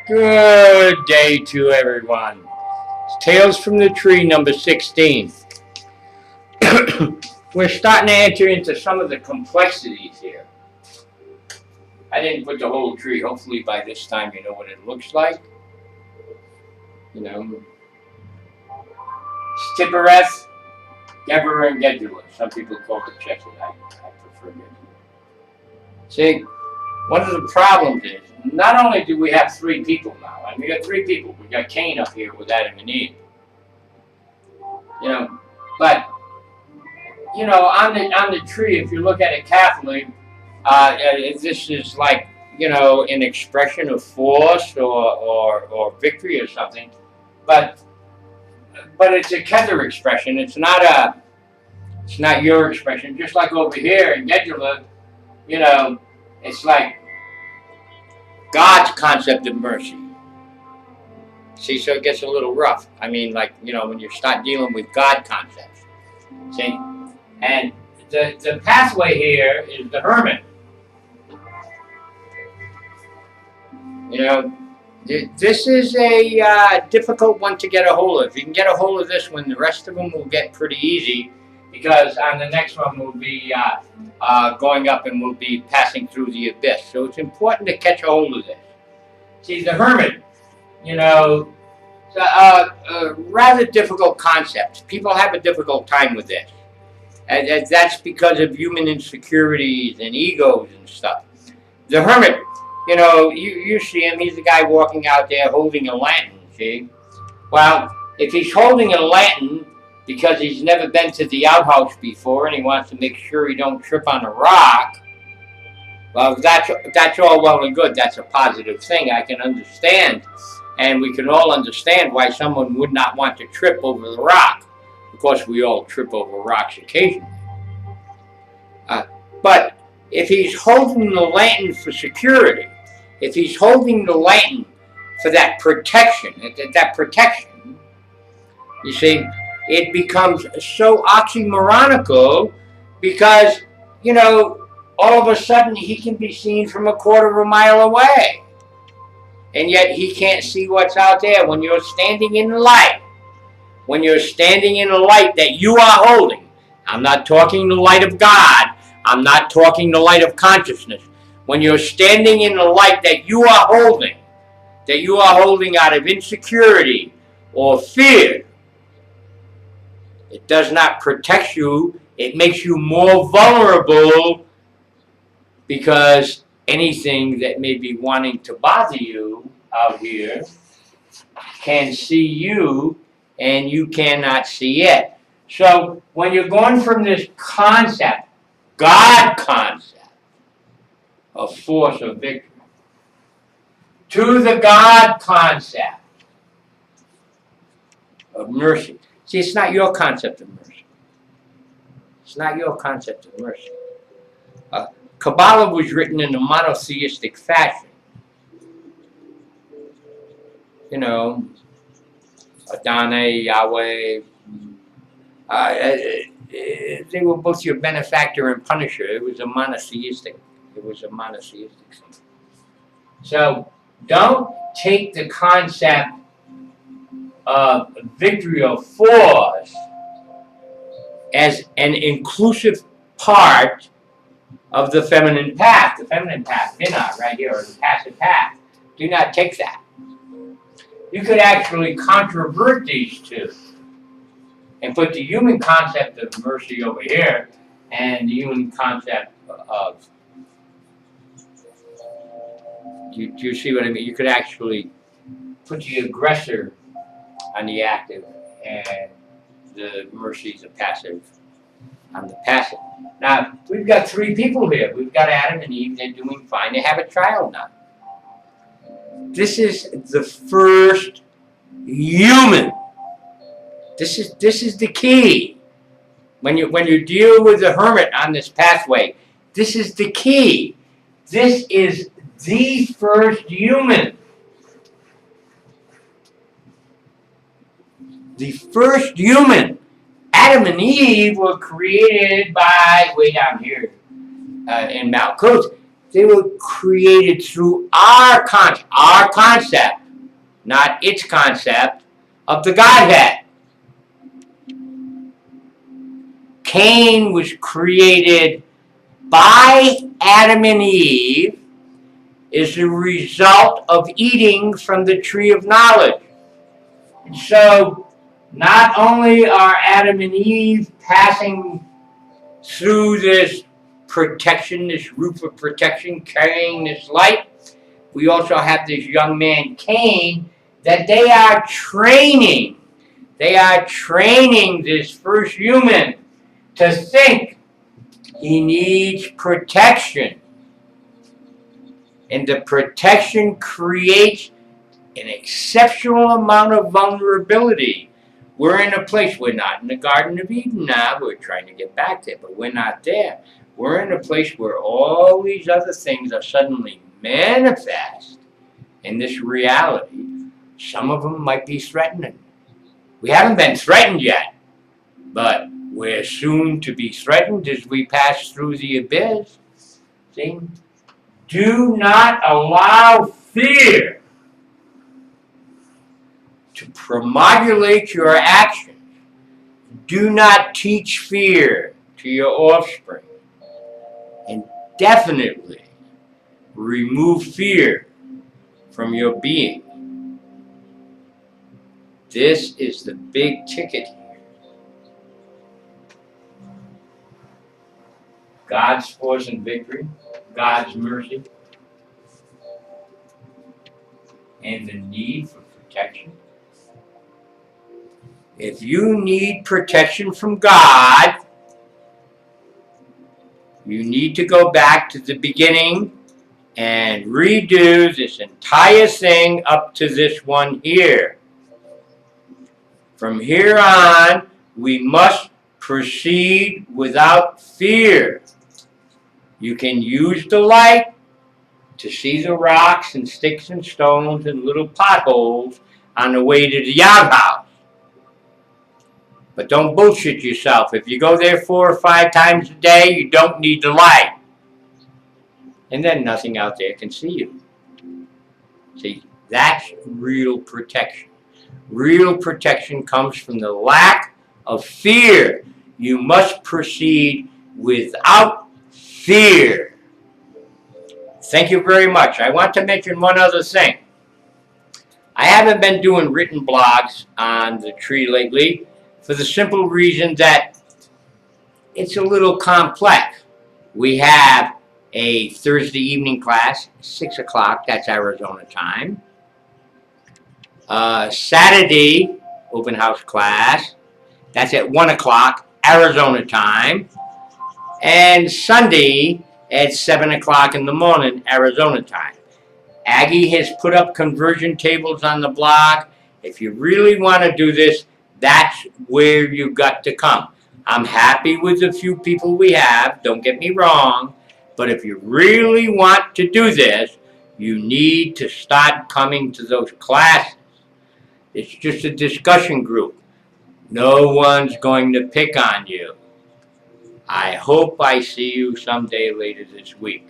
Good day to everyone. It's Tales from the Tree number 16. We're starting to enter into some of the complexities here. I didn't put the whole tree. Hopefully by this time you know what it looks like. You know, Geburah, Geburah, and Gedulah. Some people call it Chesed. I prefer Gedulah. See, one of the problems is, not only do we have three people now, and we got three people. We got Cain up here with Adam and Eve. You know, but you know, on the tree, if you look at it carefully, this is like, you know, an expression of force or victory or something, but it's a Kether expression. It's not your expression. Just like over here in Gedulah, you know, it's like God's concept of mercy. See, so it gets a little rough. I mean, like, you know, when you start dealing with God concepts. See? And the pathway here is the Hermit. You know, this is a difficult one to get a hold of. If you can get a hold of this one, the rest of them will get pretty easy, because on the next one we'll be going up and we'll be passing through the abyss. So it's important to catch a hold of this. See, the Hermit, you know, it's a rather difficult concept. People have a difficult time with this. And that's because of human insecurities and egos and stuff. The Hermit, you know, you see him, he's the guy walking out there holding a lantern, see? Well, if he's holding a lantern because he's never been to the outhouse before and he wants to make sure he don't trip on a rock, well, that's all well and good. That's a positive thing. I can understand. And we can all understand why someone would not want to trip over the rock. Of course, we all trip over rocks occasionally. But if he's holding the lantern for security, if he's holding the lantern for that protection, you see, it becomes so oxymoronical because, you know, all of a sudden he can be seen from a quarter of a mile away. And yet he can't see what's out there. When you're standing in the light, that you are holding, I'm not talking the light of God, I'm not talking the light of consciousness. When you're standing in the light that you are holding out of insecurity or fear, it does not protect you. It makes you more vulnerable, because anything that may be wanting to bother you out here can see you and you cannot see it. So when you're going from this concept, God concept of force or victory, to the God concept of mercy. See, it's not your concept of mercy. It's not your concept of mercy. Kabbalah was written in a monotheistic fashion. You know, Adonai, Yahweh, they were both your benefactor and punisher. It was a monotheistic thing. So don't take the concept of victory or force as an inclusive part of the feminine path. The feminine path, Binah, right here, or the passive path. Do not take that. You could actually controvert these two and put the human concept of mercy over here and the human concept of, do you see what I mean? You could actually put the aggressor on the active and the mercy is a passive on the passive. Now, we've got three people here. We've got Adam and Eve. They're doing fine. They have a child now. This is the first human. This is the key. When you deal with the Hermit on this pathway, this is the key. This is the first human. The first human. Adam and Eve were created by, way down here in Malkuth, They were created through our concept, not its concept, of the Godhead. Cain was created by Adam and Eve as a result of eating from the tree of knowledge. And so, not only are Adam and Eve passing through this protection, this roof of protection, carrying this light, we also have this young man, Cain, that they are training. They are training this first human to think he needs protection. And the protection creates an exceptional amount of vulnerability. We're in a place, we're not in the Garden of Eden now, we're trying to get back there, but we're not there. We're in a place where all these other things are suddenly manifest in this reality. Some of them might be threatening. We haven't been threatened yet, but we're soon to be threatened as we pass through the abyss. See? Do not allow fear to promulgate your actions. Do not teach fear to your offspring. And definitely remove fear from your being. This is the big ticket here. God's force and victory, God's mercy, and the need for protection. If you need protection from God, you need to go back to the beginning and redo this entire thing up to this one here. From here on, we must proceed without fear. You can use the light to see the rocks and sticks and stones and little potholes on the way to the outhouse. But don't bullshit yourself. If you go there 4 or 5 times a day, you don't need the light. And then nothing out there can see you. See, that's real protection. Real protection comes from the lack of fear. You must proceed without fear. Thank you very much. I want to mention one other thing. I haven't been doing written blogs on the tree lately for the simple reason that it's a little complex. We have a Thursday evening class, 6 o'clock, that's Arizona time. Saturday open house class, that's at 1 o'clock, Arizona time. And Sunday at 7 o'clock in the morning, Arizona time. Aggie has put up conversion tables on the blog. If you really want to do this, that's where you got to come. I'm happy with the few people we have, don't get me wrong, but if you really want to do this, you need to start coming to those classes. It's just a discussion group. No one's going to pick on you. I hope I see you someday later this week.